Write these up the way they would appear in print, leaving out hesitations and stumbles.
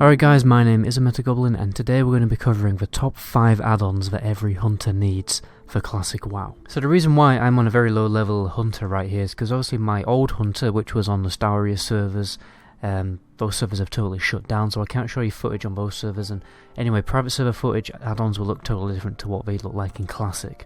Alright guys, my name is Goblin, and today we're going to be covering the top 5 add-ons that every hunter needs for Classic WoW. So the reason why I'm on a very low level hunter right here is because obviously my old hunter, which was on the Staria servers, those servers have totally shut down, so I can't show you footage on those servers, and anyway, private server footage add-ons will look totally different to what they look like in Classic.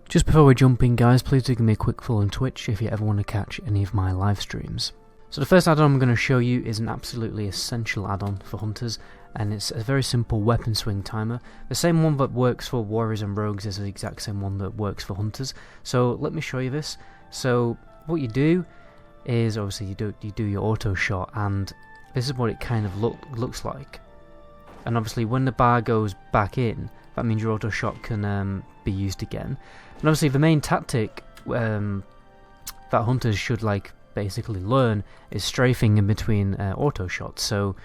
Just before we jump in guys, please do give me a quick follow on Twitch if you ever want to catch any of my live streams. So the first add-on I'm going to show you is an absolutely essential add-on for hunters, and it's a very simple weapon swing timer. The same one that works for warriors and rogues is the exact same one that works for hunters. So let me show you this. So what you do is obviously you do your auto shot, and this is what it kind of looks like. And obviously when the bar goes back in, that means your auto shot can be used again. And obviously the main tactic that hunters should basically learn is strafing in between auto shots. So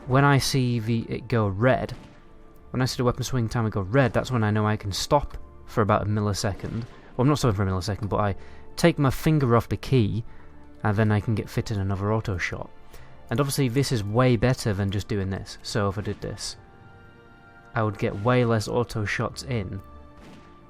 when I see it go red, when I see the weapon swing timer go red, that's when I know I can stop for about a millisecond. Well, I'm not stopping for a millisecond, but I take my finger off the key and then I can get fitted another auto shot. And obviously this is way better than just doing this. So if I did this, I would get way less auto shots in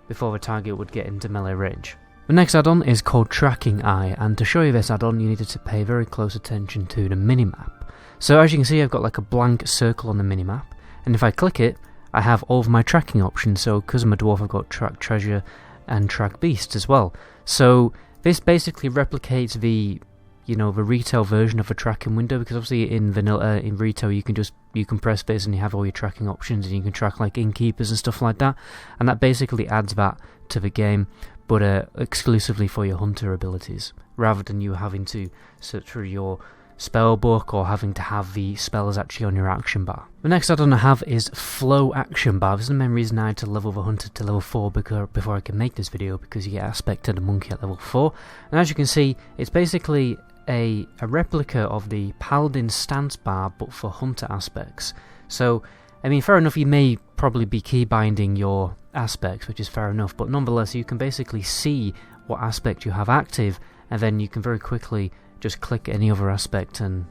before the target would get into melee range. The next add-on is called Tracking Eye, and to show you this add-on you needed to pay very close attention to the minimap. So as you can see, I've got like a blank circle on the minimap, and if I click it, I have all of my tracking options. So because I'm a dwarf, I've got Track Treasure and Track Beast as well. So this basically replicates the the retail version of a tracking window, because obviously in vanilla, in retail, you can press this and you have all your tracking options, and you can track like innkeepers and stuff like that, and that basically adds that to the game, but exclusively for your hunter abilities, rather than you having to search through your spell book or having to have the spells actually on your action bar. The next add-on I have is Flow Action Bar. This is the main reason I had to level the hunter to level 4 before I can make this video, because you get Aspect of the Monkey at level 4, and as you can see, it's basically a replica of the Paladin stance bar, but for hunter aspects. So, I mean, fair enough, you may probably be keybinding your aspects, which is fair enough, but nonetheless, you can basically see what aspect you have active, and then you can very quickly just click any other aspect and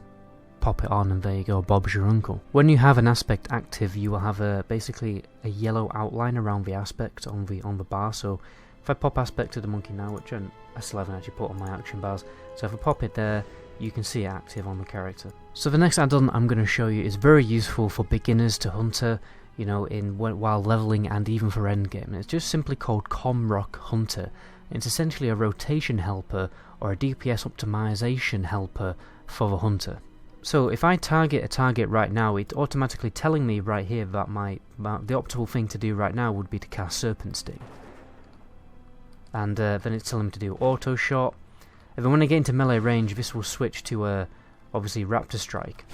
pop it on, and there you go, Bob's your uncle. When you have an aspect active, you will have basically a yellow outline around the aspect on the bar. So if I pop Aspect of the Monkey now, which I still haven't actually put on my action bars, so if I pop it there, you can see it active on the character. So the next add-on I'm going to show you is very useful for beginners to hunter, while leveling and even for endgame. It's just simply called Conroc Hunter. It's essentially a rotation helper or a DPS optimization helper for the hunter. So if I target a target right now, it's automatically telling me right here that the optimal thing to do right now would be to cast Serpent Sting. And then it's telling me to do auto shot, and then when I get into melee range, this will switch to obviously Raptor Strike.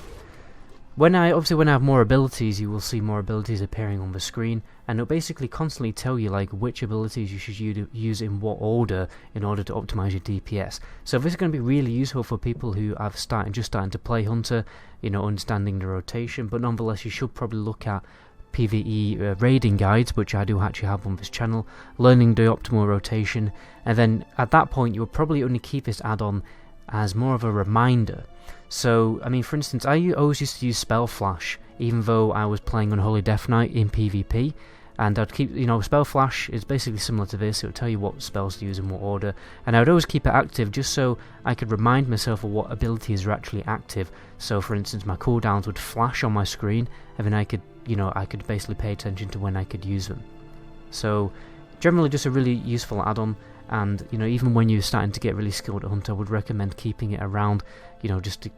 When I have more abilities, you will see more abilities appearing on the screen, and it'll basically constantly tell you which abilities you should use in what order in order to optimize your DPS. So this is going to be really useful for people who are just starting to play Hunter, understanding the rotation, but nonetheless you should probably look at PvE raiding guides, which I do actually have on this channel, learning the optimal rotation, and then at that point you will probably only keep this add-on as more of a reminder. So, I mean, for instance, I always used to use Spell Flash, even though I was playing Unholy Death Knight in PvP, and I'd keep, Spell Flash is basically similar to this. It would tell you what spells to use in what order, and I would always keep it active just so I could remind myself of what abilities are actually active. So, for instance, my cooldowns would flash on my screen, and then I could basically pay attention to when I could use them. So, generally just a really useful add-on, and, even when you're starting to get really skilled at Hunter, I would recommend keeping it around, just to,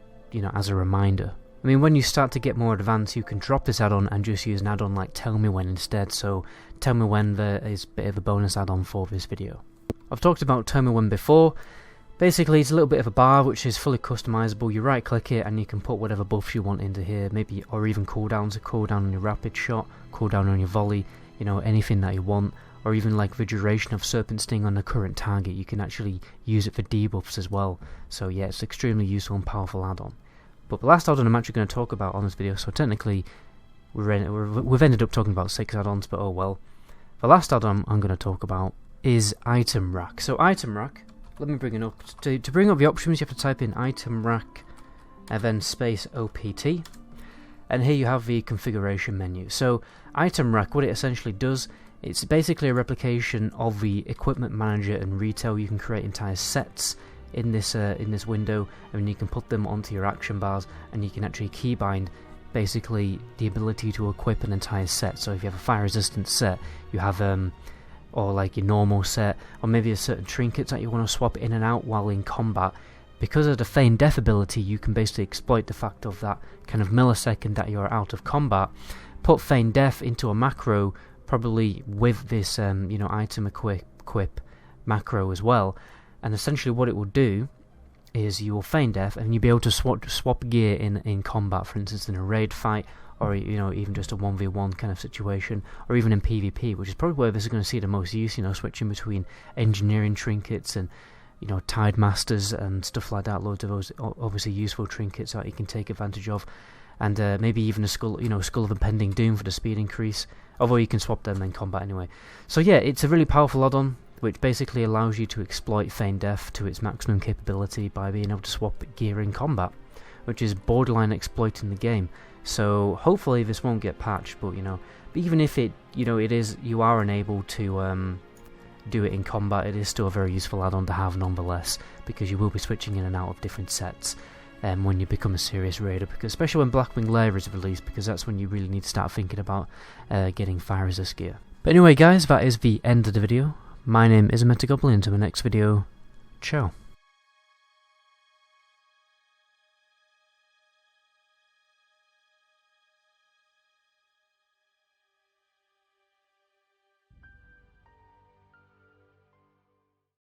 as a reminder. I mean, when you start to get more advanced, you can drop this add-on and just use an add-on like Tell Me When instead. So, Tell Me When there is a bit of a bonus add-on for this video. I've talked about Tell Me When before. Basically, it's a little bit of a bar which is fully customizable. You right-click it and you can put whatever buffs you want into here, maybe, or even cooldowns. A cooldown on your rapid shot, cooldown on your volley, anything that you want, or even like the duration of Serpent Sting on the current target. You can actually use it for debuffs as well. So yeah, it's extremely useful and powerful add-on. But the last add-on I'm actually going to talk about on this video, so technically we've ended up talking about 6 add-ons, but oh well. The last add-on I'm going to talk about is Itemrack. So Itemrack, let me bring it up. To bring up the options, you have to type in Itemrack and then space OPT. And here you have the configuration menu. So Itemrack, what it essentially does, it's basically a replication of the equipment manager and retail. You can create entire sets in this window, and you can put them onto your action bars, and you can actually keybind basically the ability to equip an entire set. So if you have a fire resistant set, you have or like your normal set, or maybe a certain trinkets that you want to swap in and out while in combat. Because of the feign death ability, you can basically exploit the fact of that kind of millisecond that you're out of combat, put feign death into a macro, probably with this item equip macro as well, and essentially what it will do is you will feign death and you'll be able to swap gear in combat, for instance in a raid fight, or even just a 1v1 kind of situation, or even in PvP, which is probably where this is going to see the most use, switching between engineering trinkets and Tide Masters and stuff like that. Loads of those obviously useful trinkets that you can take advantage of, and maybe even a skull of impending doom for the speed increase, although you can swap them in combat anyway. So yeah, it's a really powerful add-on which basically allows you to exploit feign death to its maximum capability by being able to swap gear in combat, which is borderline exploiting the game. So hopefully this won't get patched, but even if it is, you are unable to do it in combat, it is still a very useful add-on to have nonetheless, because you will be switching in and out of different sets when you become a serious raider, because especially when Blackwing Lair is released, because that's when you really need to start thinking about getting fire resist gear. But anyway guys, that is the end of the video. My name is Metagoblin. Until the next video, ciao.